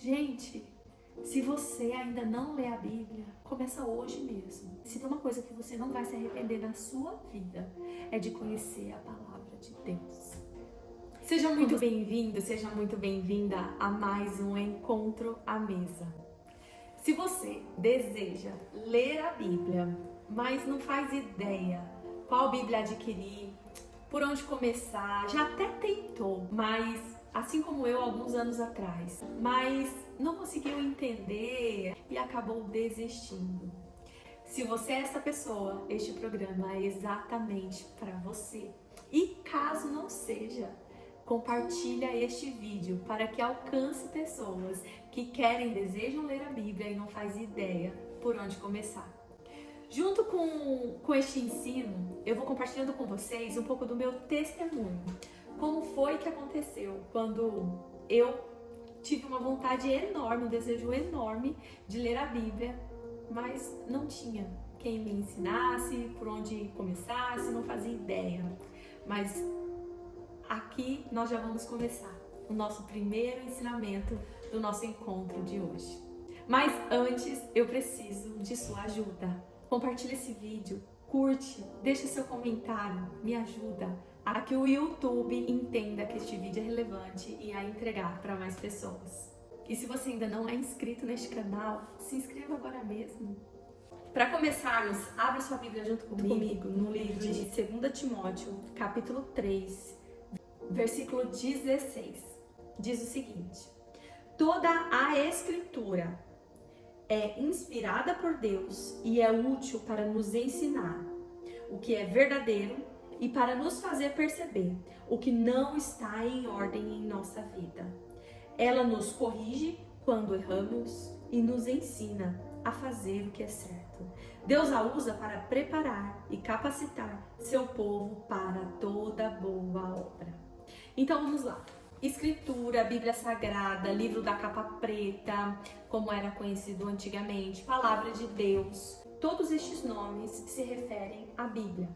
Gente, se você ainda não lê a Bíblia, começa hoje mesmo. Se tem uma coisa que você não vai se arrepender na sua vida, é de conhecer a palavra de Deus. Seja muito bem-vindo, seja muito bem-vinda a mais um Encontro à Mesa. Se você deseja ler a Bíblia, mas não faz ideia qual Bíblia adquirir, por onde começar, já até tentou, mas assim como eu alguns anos atrás, mas não conseguiu entender e acabou desistindo. Se você é essa pessoa, este programa é exatamente para você. E caso não seja, compartilha este vídeo para que alcance pessoas que querem, desejam ler a Bíblia e não faz ideia por onde começar. Junto com este ensino, eu vou compartilhando com vocês um pouco do meu testemunho. Como foi que aconteceu quando eu tive uma vontade enorme, um desejo enorme de ler a Bíblia, mas não tinha quem me ensinasse, por onde começasse, não fazia ideia. Mas aqui nós já vamos começar o nosso primeiro ensinamento do nosso encontro de hoje. Mas antes eu preciso de sua ajuda. Compartilhe esse vídeo, curte, deixa seu comentário, me ajuda a que o YouTube entenda que este vídeo é relevante e a entregar para mais pessoas. E se você ainda não é inscrito neste canal, se inscreva agora mesmo. Para começarmos, abra sua Bíblia junto comigo no livro de 2 Timóteo, capítulo 3, versículo 16. Diz o seguinte: toda a Escritura é inspirada por Deus e é útil para nos ensinar o que é verdadeiro e para nos fazer perceber o que não está em ordem em nossa vida. Ela nos corrige quando erramos e nos ensina a fazer o que é certo. Deus a usa para preparar e capacitar seu povo para toda boa obra. Então vamos lá. Escritura, Bíblia Sagrada, livro da capa preta, como era conhecido antigamente, Palavra de Deus. Todos estes nomes se referem à Bíblia.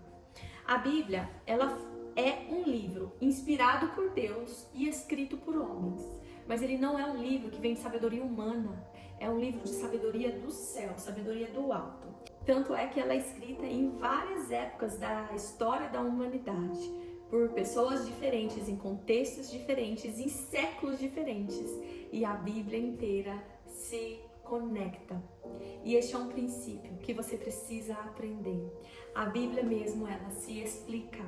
A Bíblia, ela é um livro inspirado por Deus e escrito por homens. Mas ele não é um livro que vem de sabedoria humana, é um livro de sabedoria do céu, sabedoria do alto. Tanto é que ela é escrita em várias épocas da história da humanidade, por pessoas diferentes, em contextos diferentes, em séculos diferentes. E a Bíblia inteira se conecta. E este é um princípio que você precisa aprender. A Bíblia mesmo, ela se explica.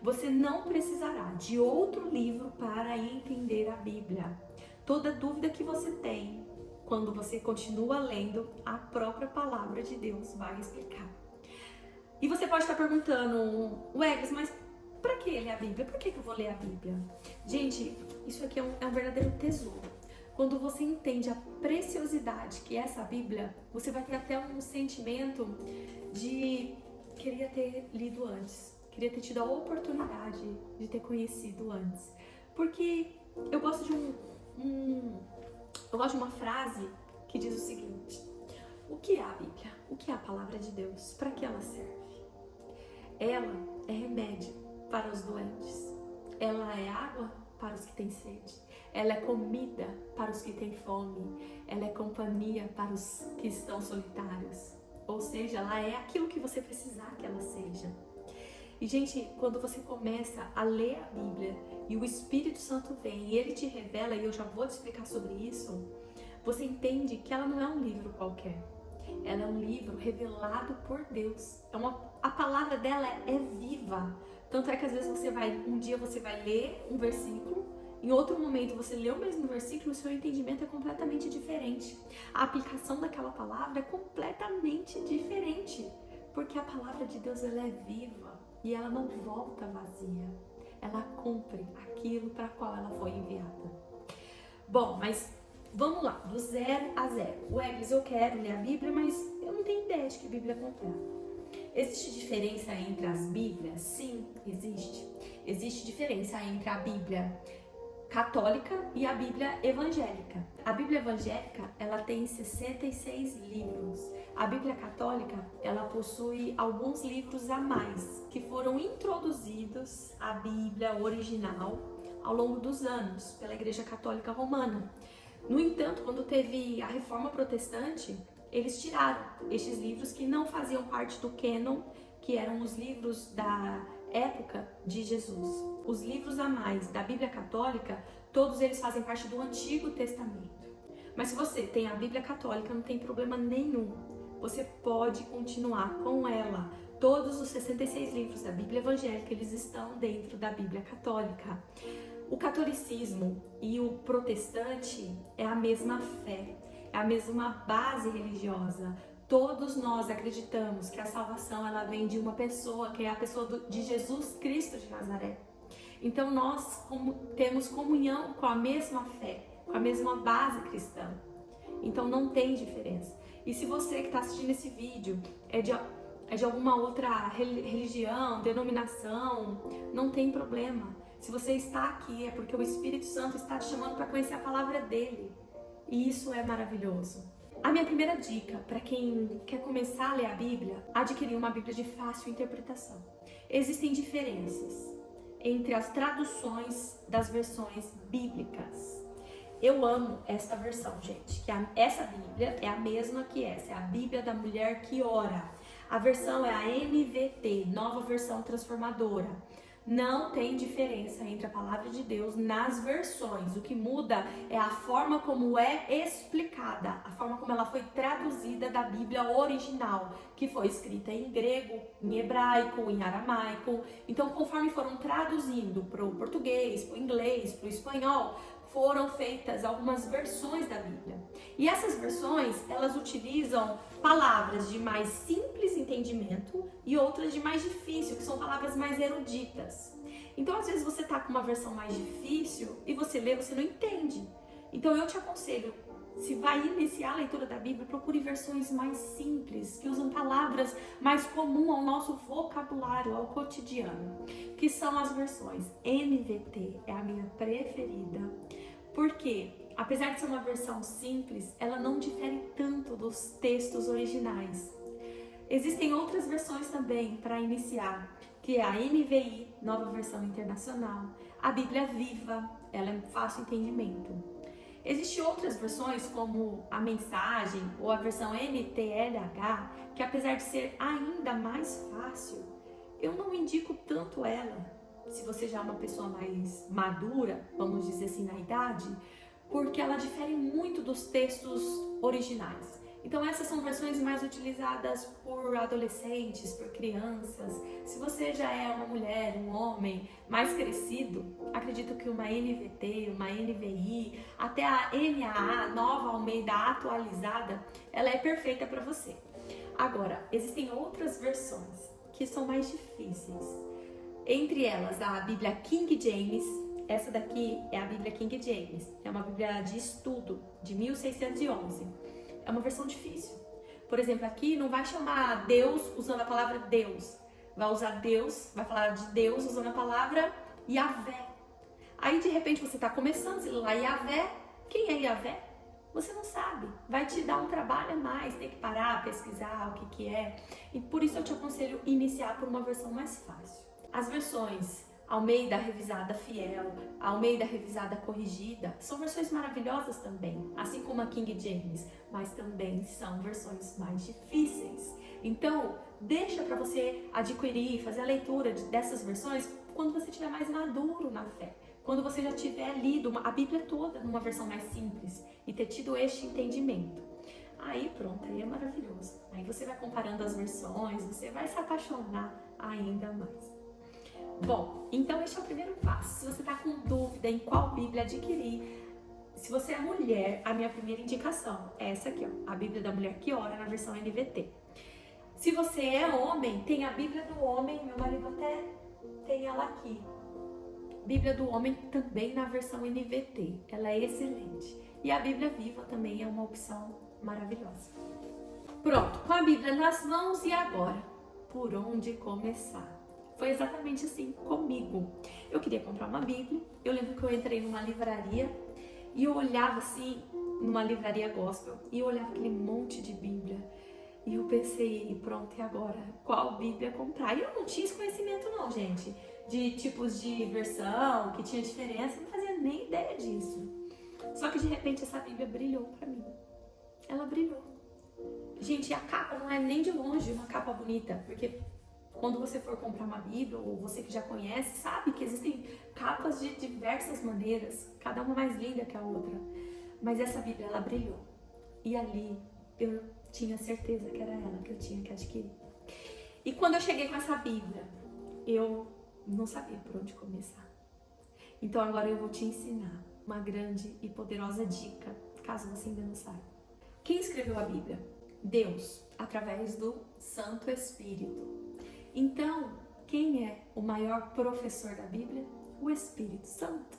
Você não precisará de outro livro para entender a Bíblia. Toda dúvida que você tem, quando você continua lendo, a própria palavra de Deus vai explicar. E você pode estar perguntando, Eglis, mas para que ler a Bíblia? Por que eu vou ler a Bíblia? Gente, isso aqui é um verdadeiro tesouro. Quando você entende a preciosidade que é essa Bíblia, você vai ter até um sentimento de queria ter lido antes, queria ter tido a oportunidade de ter conhecido antes. Porque eu gosto de uma frase que diz o seguinte: o que é a Bíblia? O que é a palavra de Deus? Para que ela serve? Ela é remédio para os doentes. Ela é água para os que têm sede. Ela é comida para os que têm fome. Ela é companhia para os que estão solitários. Ou seja, ela é aquilo que você precisar que ela seja. E, gente, quando você começa a ler a Bíblia e o Espírito Santo vem e ele te revela, e eu já vou te explicar sobre isso, você entende que ela não é um livro qualquer. Ela é um livro revelado por Deus. A palavra dela é viva. Tanto é que às vezes um dia você vai ler um versículo, em outro momento você lê o mesmo versículo e o seu entendimento é completamente diferente. A aplicação daquela palavra é completamente diferente, porque a palavra de Deus, ela é viva e ela não volta vazia. Ela cumpre aquilo para qual ela foi enviada. Bom, mas vamos lá, do 0 a 0. Eglis, eu quero ler a Bíblia, mas eu não tenho ideia de que Bíblia comprar. Existe diferença entre as Bíblias? Sim, existe. Existe diferença entre a Bíblia católica e a Bíblia evangélica. A Bíblia evangélica, ela tem 66 livros. A Bíblia católica, ela possui alguns livros a mais, que foram introduzidos à Bíblia original ao longo dos anos pela Igreja Católica Romana. No entanto, quando teve a Reforma Protestante, eles tiraram estes livros que não faziam parte do cânon, que eram os livros da época de Jesus. Os livros a mais da Bíblia Católica, todos eles fazem parte do Antigo Testamento. Mas se você tem a Bíblia Católica, não tem problema nenhum. Você pode continuar com ela. Todos os 66 livros da Bíblia Evangélica, eles estão dentro da Bíblia Católica. O catolicismo e o protestante é a mesma fé, é a mesma base religiosa. Todos nós acreditamos que a salvação ela vem de uma pessoa, que é a pessoa de Jesus Cristo de Nazaré. Então nós temos comunhão com a mesma fé, com a mesma base cristã. Então não tem diferença. E se você que está assistindo esse vídeo é de alguma outra religião, denominação, não tem problema. Se você está aqui é porque o Espírito Santo está te chamando para conhecer a palavra dele. E isso é maravilhoso. A minha primeira dica para quem quer começar a ler a Bíblia, adquirir uma Bíblia de fácil interpretação. Existem diferenças entre as traduções das versões bíblicas. Eu amo esta versão, gente, que essa Bíblia é a mesma que essa, é a Bíblia da Mulher que Ora. A versão é a NVT, Nova Versão Transformadora. Não tem diferença entre a palavra de Deus nas versões. O que muda é a forma como é explicada, a forma como ela foi traduzida da Bíblia original, que foi escrita em grego, em hebraico, em aramaico. Então, conforme foram traduzindo para o português, para o inglês, para o espanhol, foram feitas algumas versões da Bíblia. E essas versões, elas utilizam palavras de mais simples entendimento e outras de mais difícil, que são palavras mais eruditas. Então, às vezes você tá com uma versão mais difícil e você lê, você não entende. Então, eu te aconselho, se vai iniciar a leitura da Bíblia, procure versões mais simples, que usam palavras mais comuns ao nosso vocabulário, ao cotidiano, que são as versões NVT, é a minha preferida, porque apesar de ser uma versão simples, ela não difere tanto dos textos originais. Existem outras versões também para iniciar, que é a NVI, Nova Versão Internacional, a Bíblia Viva, ela é fácil entendimento. Existem outras versões como a Mensagem ou a versão NTLH, que apesar de ser ainda mais fácil, eu não indico tanto ela, se você já é uma pessoa mais madura, vamos dizer assim, na idade, porque ela difere muito dos textos originais. Então essas são versões mais utilizadas por adolescentes, por crianças. Se você já é uma mulher, um homem mais crescido, acredito que uma NVT, uma NVI, até a NAA, Nova Almeida Atualizada, ela é perfeita para você. Agora, existem outras versões que são mais difíceis. Entre elas, a Bíblia King James. Essa daqui é a Bíblia King James. É uma Bíblia de estudo, de 1611. É uma versão difícil. Por exemplo, aqui não vai chamar Deus usando a palavra Deus. Vai usar Deus, vai falar de Deus usando a palavra Yahvé. Aí, de repente, você está começando, você lá Yahvé. Quem é Yahvé? Você não sabe. Vai te dar um trabalho a mais, tem que parar, pesquisar o que é. E por isso eu te aconselho iniciar por uma versão mais fácil. As versões Almeida Revisada Fiel, Almeida Revisada Corrigida, são versões maravilhosas também, assim como a King James, mas também são versões mais difíceis. Então, deixa para você adquirir, fazer a leitura dessas versões quando você estiver mais maduro na fé, quando você já tiver lido a Bíblia toda numa versão mais simples e ter tido este entendimento. Aí pronto, aí é maravilhoso. Aí você vai comparando as versões, você vai se apaixonar ainda mais. Bom, então este é o primeiro passo. Se você está com dúvida em qual Bíblia adquirir, se você é mulher, a minha primeira indicação é essa aqui, ó, a Bíblia da Mulher que Ora, na versão NVT. Se você é homem, tem a Bíblia do Homem, meu marido até tem ela aqui. Bíblia do Homem também na versão NVT, ela é excelente. E a Bíblia Viva também é uma opção maravilhosa. Pronto, com a Bíblia nas mãos, e agora? Por onde começar? Foi exatamente assim comigo. Eu queria comprar uma Bíblia. Eu lembro que eu entrei numa livraria e eu olhava assim, numa livraria gospel, e eu olhava aquele monte de Bíblia. E eu pensei, pronto, e agora? Qual Bíblia comprar? E eu não tinha esse conhecimento não, gente, de tipos de versão, que tinha diferença, eu não fazia nem ideia disso. Só que de repente essa Bíblia brilhou para mim. Ela brilhou. Gente, a capa não é nem de longe uma capa bonita, porque quando você for comprar uma Bíblia, ou você que já conhece, sabe que existem capas de diversas maneiras, cada uma mais linda que a outra. Mas essa Bíblia, ela brilhou. E ali eu tinha certeza que era ela que eu tinha que adquirir. E quando eu cheguei com essa Bíblia, eu não sabia por onde começar. Então agora eu vou te ensinar uma grande e poderosa dica, caso você ainda não saiba. Quem escreveu a Bíblia? Deus, através do Santo Espírito. Então, quem é o maior professor da Bíblia? O Espírito Santo.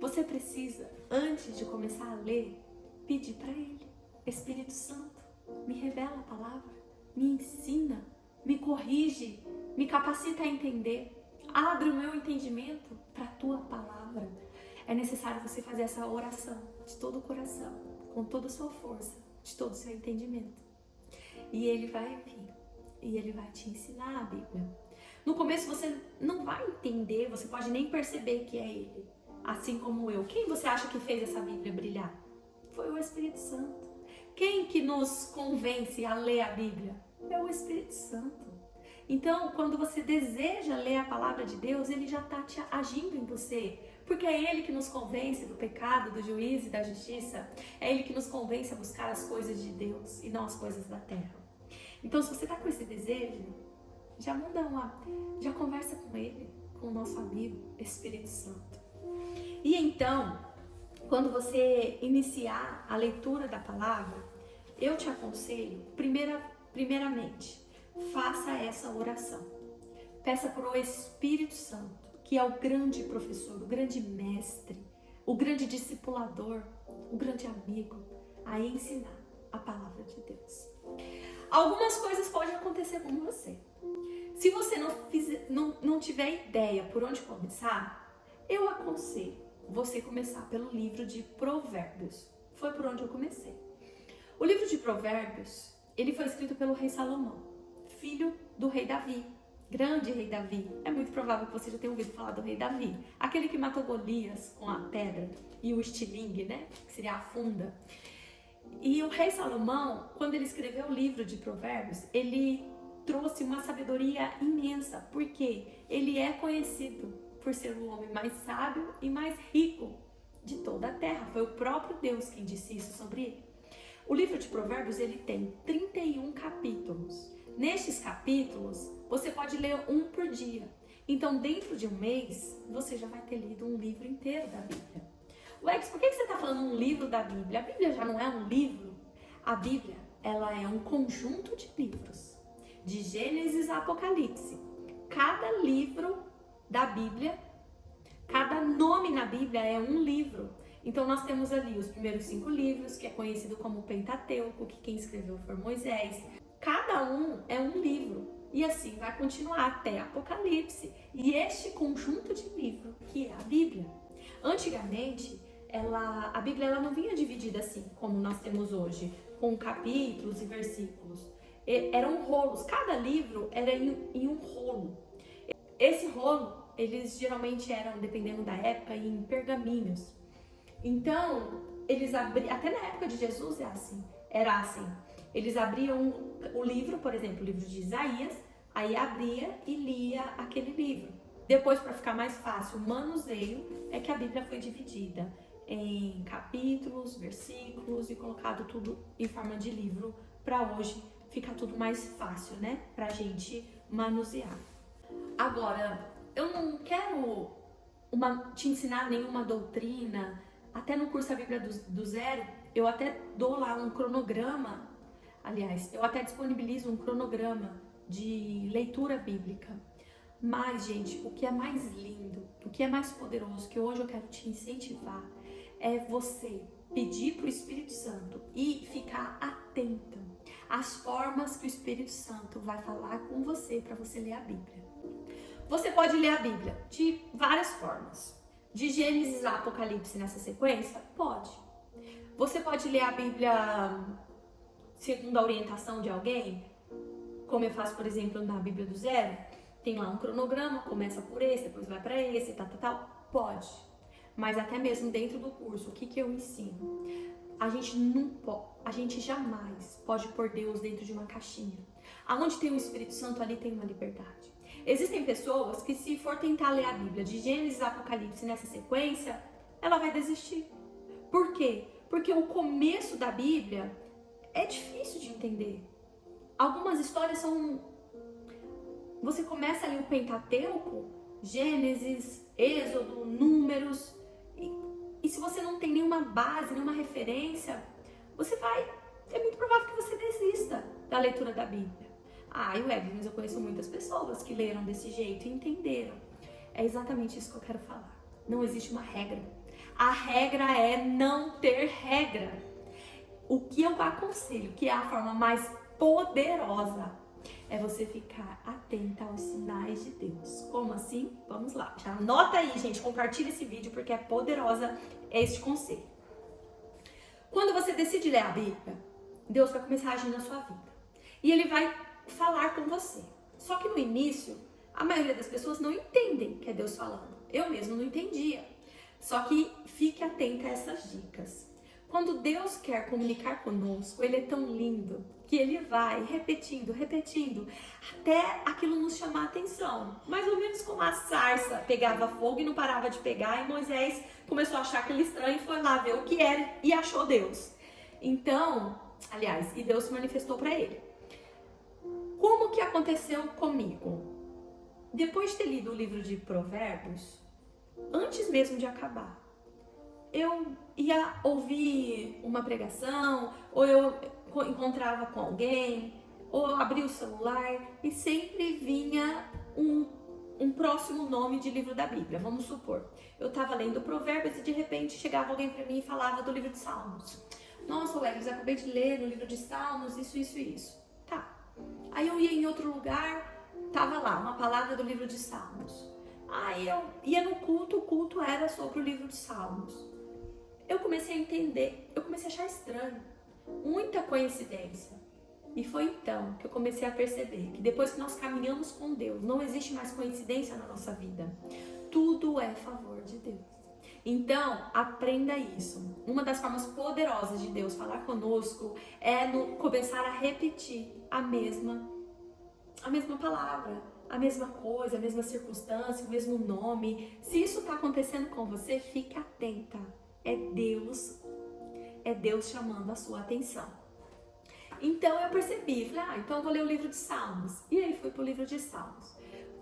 Você precisa, antes de começar a ler, pedir para Ele: Espírito Santo, me revela a palavra, me ensina, me corrige, me capacita a entender, abre o meu entendimento para a Tua palavra. É necessário você fazer essa oração de todo o coração, com toda a sua força, de todo o seu entendimento. E Ele vai vir, e Ele vai te ensinar a Bíblia. No começo você não vai entender, você pode nem perceber que é Ele, assim como eu. Quem você acha que fez essa Bíblia brilhar? Foi o Espírito Santo. Quem que nos convence a ler a Bíblia? É o Espírito Santo. Então, quando você deseja ler a palavra de Deus, Ele já está agindo em você. Porque é Ele que nos convence do pecado, do juízo e da justiça. É Ele que nos convence a buscar as coisas de Deus e não as coisas da terra. Então, se você está com esse desejo, já conversa com Ele, com o nosso amigo Espírito Santo. E então, quando você iniciar a leitura da palavra, eu te aconselho, primeiramente, faça essa oração. Peça para o Espírito Santo, que é o grande professor, o grande mestre, o grande discipulador, o grande amigo, a ensinar a palavra de Deus. Algumas coisas podem acontecer com você. Se você não tiver ideia por onde começar, eu aconselho você começar pelo livro de Provérbios. Foi por onde eu comecei. O livro de Provérbios, ele foi escrito pelo rei Salomão, filho do rei Davi, grande rei Davi. É muito provável que você já tenha ouvido falar do rei Davi, aquele que matou Golias com a pedra e o estilingue, né, que seria a funda. E o rei Salomão, quando ele escreveu o livro de Provérbios, ele trouxe uma sabedoria imensa, porque ele é conhecido por ser o homem mais sábio e mais rico de toda a terra. Foi o próprio Deus quem disse isso sobre ele. O livro de Provérbios, ele tem 31 capítulos. Nestes capítulos, você pode ler um por dia. Então, dentro de um mês, você já vai ter lido um livro inteiro da Bíblia. Lex, por que você está falando um livro da Bíblia? A Bíblia já não é um livro? A Bíblia, ela é um conjunto de livros, de Gênesis a Apocalipse. Cada livro da Bíblia, cada nome na Bíblia é um livro. Então nós temos ali os primeiros 5 livros, que é conhecido como Pentateuco, que quem escreveu foi Moisés. Cada um é um livro. E assim vai continuar até Apocalipse. E este conjunto de livros, que é a Bíblia. Antigamente, a Bíblia ela não vinha dividida assim, como nós temos hoje, com capítulos e versículos. Eram rolos, cada livro era em um rolo. Esse rolo, eles geralmente eram, dependendo da época, em pergaminhos. Então, eles abriam, até na época de Jesus era assim. Eles abriam o livro, por exemplo, o livro de Isaías, aí abria e lia aquele livro. Depois, para ficar mais fácil, o manuseio é que a Bíblia foi dividida em capítulos, versículos e colocado tudo em forma de livro para hoje ficar tudo mais fácil, né? Pra gente manusear. Agora, eu não quero te ensinar nenhuma doutrina. Até no curso A Bíblia do Zero, eu até dou lá um cronograma. Aliás, eu até disponibilizo um cronograma de leitura bíblica. Mas, gente, o que é mais lindo, o que é mais poderoso, que hoje eu quero te incentivar, é você pedir para o Espírito Santo e ficar atenta às formas que o Espírito Santo vai falar com você para você ler a Bíblia. Você pode ler a Bíblia de várias formas. De Gênesis a Apocalipse nessa sequência? Pode. Você pode ler a Bíblia segundo a orientação de alguém? Como eu faço, por exemplo, na Bíblia do Zero? Tem lá um cronograma, começa por esse, depois vai para esse, tal. Pode. mas até mesmo dentro do curso, o que eu ensino? A gente jamais pode pôr Deus dentro de uma caixinha. Aonde tem o Espírito Santo, ali tem uma liberdade. Existem pessoas que, se for tentar ler a Bíblia de Gênesis a Apocalipse nessa sequência, ela vai desistir. Por quê? Porque o começo da Bíblia é difícil de entender. Algumas histórias são... Você começa ali o Pentateuco, Gênesis, Êxodo, Números, e se você não tem nenhuma base, nenhuma referência, é muito provável que você desista da leitura da Bíblia. Mas eu conheço muitas pessoas que leram desse jeito e entenderam. É exatamente isso que eu quero falar. Não existe uma regra. A regra é não ter regra. O que eu aconselho, que é a forma mais poderosa, é você ficar atenta aos sinais de Deus. Como assim? Vamos lá. Já anota aí, gente. Compartilha esse vídeo porque é poderosa este conselho. Quando você decide ler a Bíblia, Deus vai começar a agir na sua vida. E Ele vai falar com você. Só que no início, a maioria das pessoas não entendem que é Deus falando. Eu mesmo não entendia. Só que fique atenta a essas dicas. Quando Deus quer comunicar conosco, Ele é tão lindo que Ele vai repetindo, até aquilo nos chamar a atenção. Mais ou menos como a sarça pegava fogo e não parava de pegar, e Moisés começou a achar aquilo estranho e foi lá ver o que era e achou Deus. Então, e Deus se manifestou para ele. Como que aconteceu comigo? Depois de ter lido o livro de Provérbios, antes mesmo de acabar, eu ia ouvir uma pregação, ou eu encontrava com alguém, ou eu abria o celular e sempre vinha um próximo nome de livro da Bíblia. Vamos supor, eu estava lendo Provérbios e de repente chegava alguém para mim e falava do livro de Salmos. Nossa, Wellington, eu acabei de ler no livro de Salmos, isso. Tá. Aí eu ia em outro lugar, tava lá, uma palavra do livro de Salmos. Aí eu ia no culto, o culto era sobre o livro de Salmos. Eu comecei a entender, eu comecei a achar estranho, muita coincidência. E foi então que eu comecei a perceber que depois que nós caminhamos com Deus, não existe mais coincidência na nossa vida. Tudo é favor de Deus. Então, aprenda isso. Uma das formas poderosas de Deus falar conosco é começar a repetir a mesma palavra, a mesma coisa, a mesma circunstância, o mesmo nome. Se isso está acontecendo com você, fique atenta. É Deus chamando a sua atenção. Então eu percebi, falei, então eu vou ler o livro de Salmos. E aí fui para o livro de Salmos.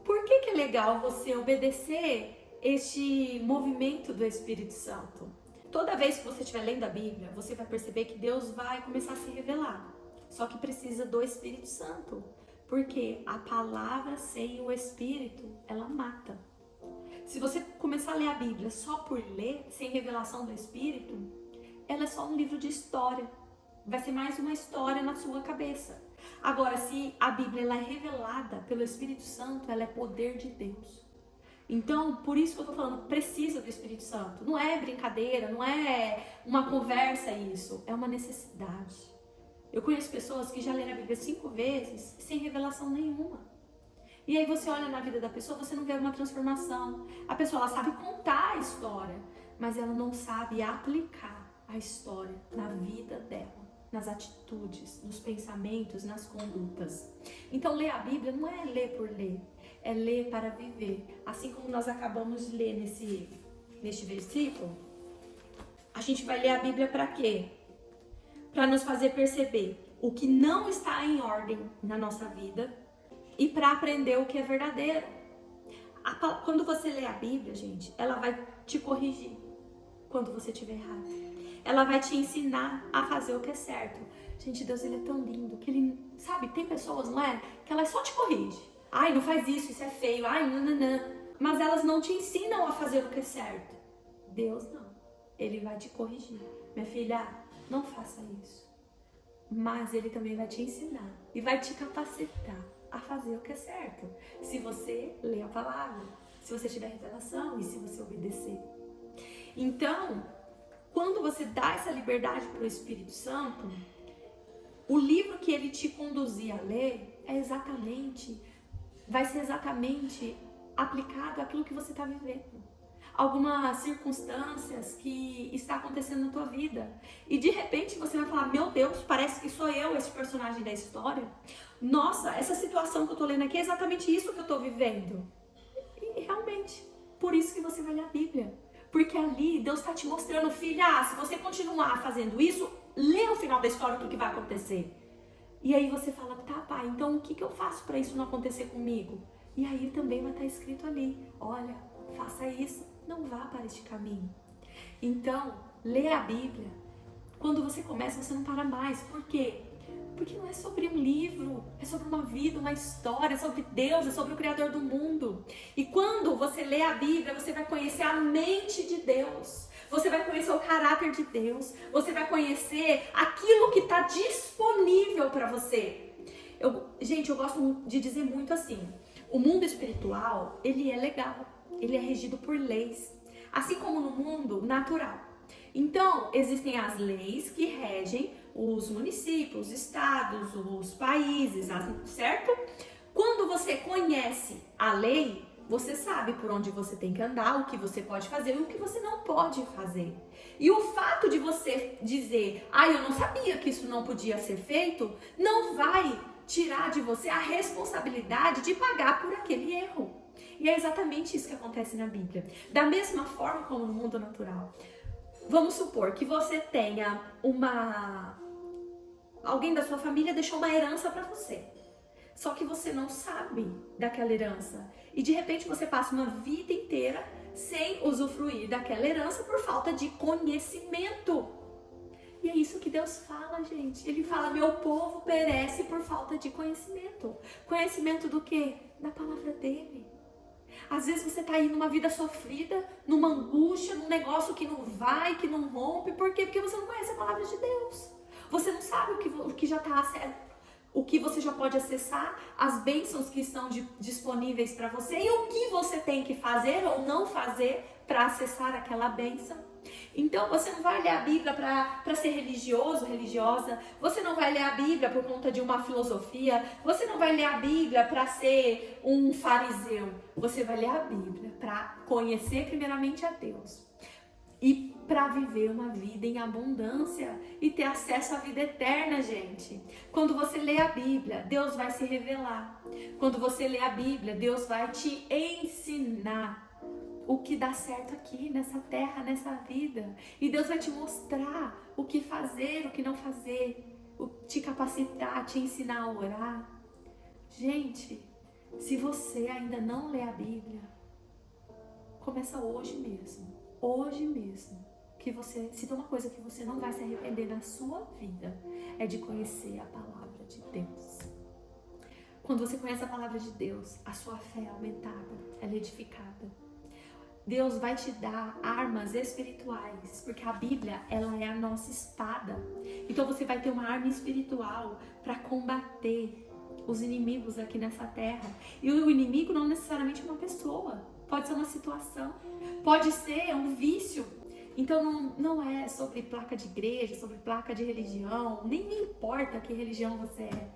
Por que é legal você obedecer este movimento do Espírito Santo? Toda vez que você estiver lendo a Bíblia, você vai perceber que Deus vai começar a se revelar. Só que precisa do Espírito Santo. Porque a palavra sem o Espírito, ela mata. Se você começar a ler a Bíblia só por ler, sem revelação do Espírito, ela é só um livro de história. Vai ser mais uma história na sua cabeça. Agora, se a Bíblia ela é revelada pelo Espírito Santo, ela é poder de Deus. Então, por isso que eu tô falando, precisa do Espírito Santo. Não é brincadeira, não é uma conversa isso. É uma necessidade. Eu conheço pessoas que já leram a Bíblia 5 vezes sem revelação nenhuma. E aí você olha na vida da pessoa, você não vê uma transformação. A pessoa, ela sabe contar a história, mas ela não sabe aplicar a história na vida dela, nas atitudes, nos pensamentos, nas condutas. Então, ler a Bíblia não é ler por ler, é ler para viver. Assim como nós acabamos de ler neste versículo, a gente vai ler a Bíblia para quê? Para nos fazer perceber o que não está em ordem na nossa vida e para aprender o que é verdadeiro. Quando você lê a Bíblia, gente, ela vai te corrigir quando você estiver errado. Ela vai te ensinar a fazer o que é certo. Gente, Deus, Ele é tão lindo que Ele, sabe, tem pessoas, não é? Que ela só te corrige. Ai, não faz isso é feio. Ai, não. Mas elas não te ensinam a fazer o que é certo. Deus não. Ele vai te corrigir. Minha filha, não faça isso. Mas Ele também vai te ensinar e vai te capacitar a fazer o que é certo. Se você ler a palavra, se você tiver revelação e se você obedecer. Então, quando você dá essa liberdade para o Espírito Santo, o livro que ele te conduzir a ler vai ser exatamente aplicado àquilo que você está vivendo. algumas circunstâncias que está acontecendo na tua vida. E de repente você vai falar, meu Deus, parece que sou eu esse personagem da história. Nossa, essa situação que eu tô lendo aqui é exatamente isso que eu tô vivendo. E realmente, por isso que você vai ler a Bíblia. Porque ali Deus está te mostrando, filha, se você continuar fazendo isso, lê o final da história, o que vai acontecer. E aí você fala, tá, pai, então o que eu faço para isso não acontecer comigo? E aí também vai estar escrito ali, olha, faça isso, não vá para este caminho. Então, lê a Bíblia. Quando você começa, você não para mais. Por quê? Porque não é sobre um livro, é sobre uma vida, uma história, é sobre Deus, é sobre o Criador do mundo. E quando você lê a Bíblia, você vai conhecer a mente de Deus. Você vai conhecer o caráter de Deus. Você vai conhecer aquilo que está disponível para você. Gente, eu gosto de dizer muito assim. O mundo espiritual, ele é legal. Ele é regido por leis. Assim como no mundo natural. Então, existem as leis que regem os municípios, os estados, os países, certo? Quando você conhece a lei, você sabe por onde você tem que andar, o que você pode fazer e o que você não pode fazer. E o fato de você dizer, eu não sabia que isso não podia ser feito, não vai tirar de você a responsabilidade de pagar por aquele erro. E é exatamente isso que acontece na Bíblia. Da mesma forma como no mundo natural. Vamos supor que você tenha alguém da sua família deixou uma herança para você. Só que você não sabe daquela herança. E de repente você passa uma vida inteira sem usufruir daquela herança por falta de conhecimento. E é isso que Deus fala, gente. Ele fala, meu povo perece por falta de conhecimento. Conhecimento do quê? Da palavra dele. Às vezes você está aí numa vida sofrida, numa angústia, num negócio que não vai, que não rompe. Por quê? Porque você não conhece a palavra de Deus. Você não sabe o que já está certo. O que você já pode acessar, as bênçãos que estão disponíveis para você e o que você tem que fazer ou não fazer para acessar aquela bênção. Então você não vai ler a Bíblia para ser religioso, religiosa, você não vai ler a Bíblia por conta de uma filosofia, você não vai ler a Bíblia para ser um fariseu, você vai ler a Bíblia para conhecer primeiramente a Deus. E para viver uma vida em abundância e ter acesso à vida eterna, gente. Quando você lê a Bíblia, Deus vai se revelar. Quando você lê a Bíblia, Deus vai te ensinar o que dá certo aqui, nessa terra, nessa vida. E Deus vai te mostrar o que fazer, o que não fazer, te capacitar, te ensinar a orar. Gente, se você ainda não lê a Bíblia, começa hoje mesmo. Hoje mesmo, que se tem uma coisa que você não vai se arrepender na sua vida, é de conhecer a palavra de Deus. Quando você conhece a palavra de Deus, a sua fé é aumentada, ela é edificada. Deus vai te dar armas espirituais, porque a Bíblia, ela é a nossa espada. Então você vai ter uma arma espiritual para combater os inimigos aqui nessa terra. E o inimigo não necessariamente é uma pessoa. Pode ser uma situação, pode ser um vício. Então não é sobre placa de igreja, sobre placa de religião, nem me importa que religião você é.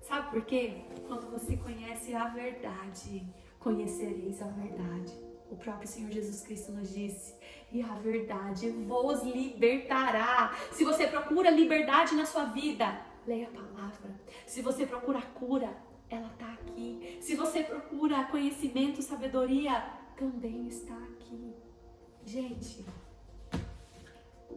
Sabe por quê? Quando você conhece a verdade, conhecereis a verdade. O próprio Senhor Jesus Cristo nos disse, e a verdade vos libertará. Se você procura liberdade na sua vida, leia a palavra. Se você procura cura, ela está aqui. Se você procura conhecimento, sabedoria, também está aqui. Gente,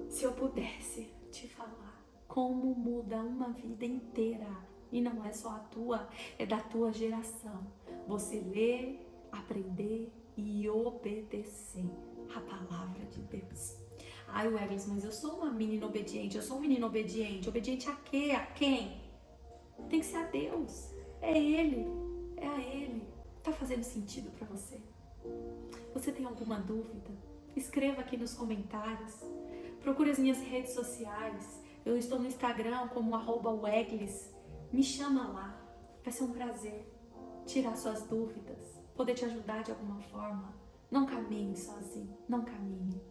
se eu pudesse te falar como muda uma vida inteira, e não é só a tua, é da tua geração. Você ler, aprender e obedecer a palavra de Deus. Ai, Weglis, mas eu sou uma menina obediente, eu sou um menino obediente. Obediente a quê? A quem? Tem que ser a Deus. É Ele, é a Ele. Tá fazendo sentido para você? Você tem alguma dúvida? Escreva aqui nos comentários. Procure as minhas redes sociais. Eu estou no Instagram como @Weglis. Me chama lá. Vai ser um prazer tirar suas dúvidas, poder te ajudar de alguma forma. Não caminhe sozinho, não caminhe.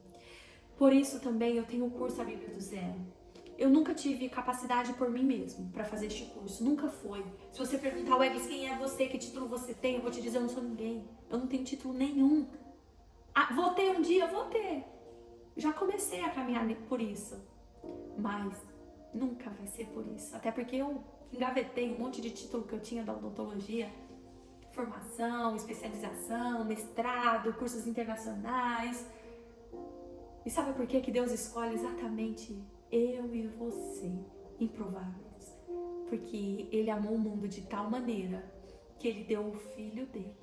Por isso também eu tenho o curso A Bíblia do Zero. Eu nunca tive capacidade por mim mesmo para fazer este curso, nunca foi. Se você perguntar, Weglis, quem é você, que título você tem, eu vou te dizer, eu não sou ninguém. Eu não tenho título nenhum. Vou ter um dia? Vou ter. Já comecei a caminhar por isso. Mas nunca vai ser por isso. Até porque eu engavetei um monte de título que eu tinha da odontologia. Formação, especialização, mestrado, cursos internacionais. E sabe por que Deus escolhe exatamente eu e você, improváveis? Porque Ele amou o mundo de tal maneira que Ele deu o Filho dele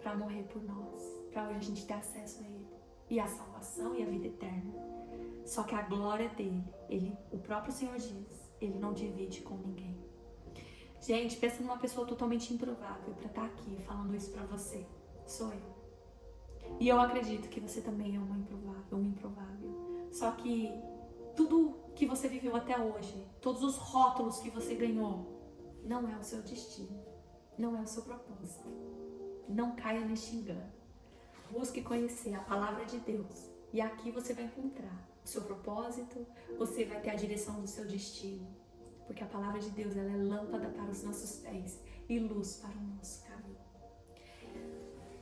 para morrer por nós, para hoje a gente ter acesso a Ele, e a salvação e a vida eterna. Só que a glória dele, o próprio Senhor diz, Ele não divide com ninguém. Gente, pensa numa pessoa totalmente improvável para estar aqui falando isso para você. Sou eu. E eu acredito que você também é uma improvável, um improvável. Só que tudo que você viveu até hoje, todos os rótulos que você ganhou, não é o seu destino, não é o seu propósito. Não caia neste engano. Busque conhecer a palavra de Deus. E aqui você vai encontrar o seu propósito, você vai ter a direção do seu destino. Porque a palavra de Deus, ela é lâmpada para os nossos pés e luz para o nosso caminho.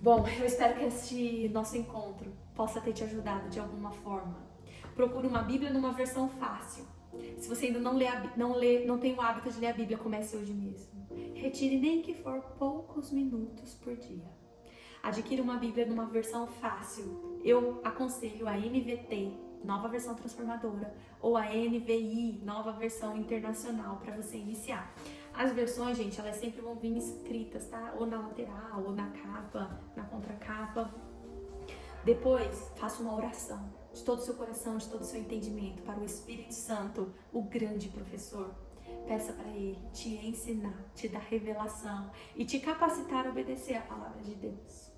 Bom, eu espero que este nosso encontro possa ter te ajudado de alguma forma. Procure uma Bíblia numa versão fácil. Se você ainda não tem o hábito de ler a Bíblia, comece hoje mesmo. Retire nem que for poucos minutos por dia. Adquira uma Bíblia numa versão fácil. Eu aconselho a NVT, Nova Versão Transformadora, ou a NVI, Nova Versão Internacional, para você iniciar. As versões, gente, elas sempre vão vir escritas, tá? Ou na lateral, ou na capa, na contracapa. Depois, faça uma oração de todo o seu coração, de todo o seu entendimento, para o Espírito Santo, o grande professor. Peça para Ele te ensinar, te dar revelação e te capacitar a obedecer a palavra de Deus.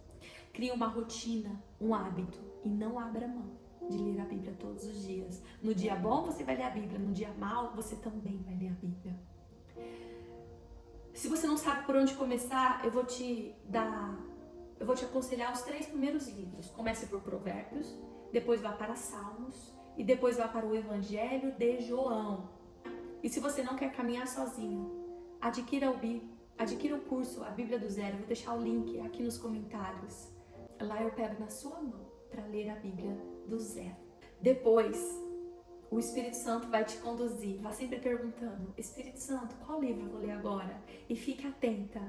Crie uma rotina, um hábito e não abra mão de ler a Bíblia todos os dias. No dia bom você vai ler a Bíblia, no dia mau você também vai ler a Bíblia. Se você não sabe por onde começar, eu vou te aconselhar os 3 primeiros livros. Comece por Provérbios, depois vá para Salmos e depois vá para o Evangelho de João. E se você não quer caminhar sozinho, adquira o curso A Bíblia do Zero. Eu vou deixar o link aqui nos comentários. Lá eu pego na sua mão para ler a Bíblia do zero. Depois, o Espírito Santo vai te conduzir. Vá sempre perguntando: Espírito Santo, qual livro eu vou ler agora? E fique atenta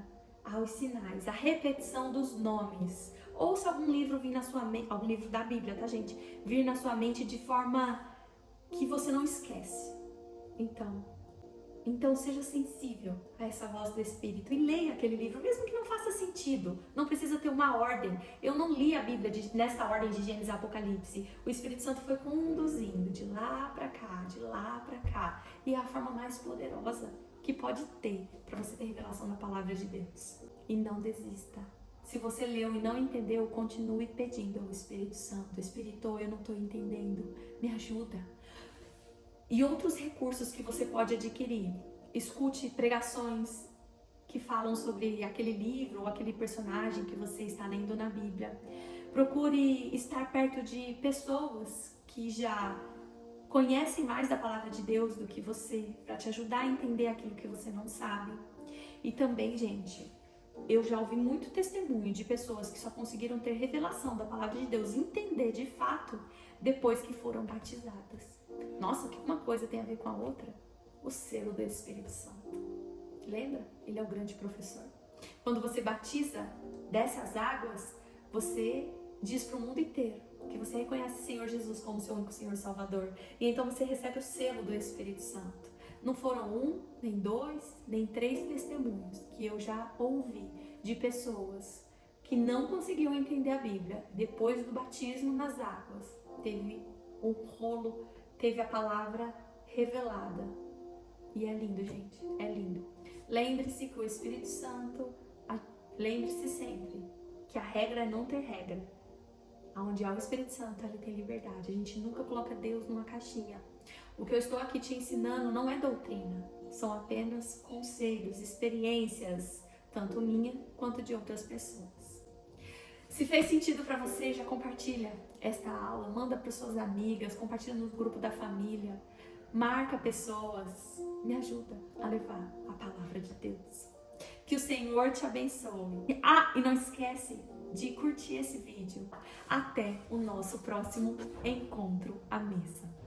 aos sinais, à repetição dos nomes. Ou se algum livro vir na sua mente, algum livro da Bíblia, tá, gente? Vir na sua mente de forma que você não esquece. Então seja sensível a essa voz do Espírito e leia aquele livro, mesmo que não faça sentido. Não precisa ter uma ordem. Eu não li a Bíblia nessa ordem de Gênesis e Apocalipse. O Espírito Santo foi conduzindo de lá para cá, de lá para cá. E é a forma mais poderosa que pode ter para você ter revelação da palavra de Deus. E não desista. Se você leu e não entendeu, continue pedindo ao Espírito Santo. Espírito, eu não estou entendendo. Me ajuda. E outros recursos que você pode adquirir. Escute pregações que falam sobre aquele livro ou aquele personagem que você está lendo na Bíblia. Procure estar perto de pessoas que já conhecem mais da palavra de Deus do que você, para te ajudar a entender aquilo que você não sabe. E também, gente, eu já ouvi muito testemunho de pessoas que só conseguiram ter revelação da palavra de Deus, entender de fato, depois que foram batizadas. Nossa, o que uma coisa tem a ver com a outra? O selo do Espírito Santo. Lembra? Ele é o grande professor. Quando você batiza dessas águas, você diz para o mundo inteiro que você reconhece o Senhor Jesus como seu único Senhor Salvador. E então você recebe o selo do Espírito Santo. Não foram 1, nem 2, nem 3 testemunhos que eu já ouvi de pessoas que não conseguiam entender a Bíblia. Depois do batismo nas águas, teve um rolo, teve a palavra revelada. E é lindo, gente, é lindo. Lembre-se que o Espírito Santo, lembre-se sempre que a regra é não ter regra. Onde há o Espírito Santo, ali tem liberdade. A gente nunca coloca Deus numa caixinha. O que eu estou aqui te ensinando não é doutrina, são apenas conselhos, experiências, tanto minha quanto de outras pessoas. Se fez sentido para você, já compartilha esta aula, manda para suas amigas, compartilha no grupo da família, marca pessoas, me ajuda a levar a palavra de Deus. Que o Senhor te abençoe. E não esquece de curtir esse vídeo. Até o nosso próximo encontro à mesa.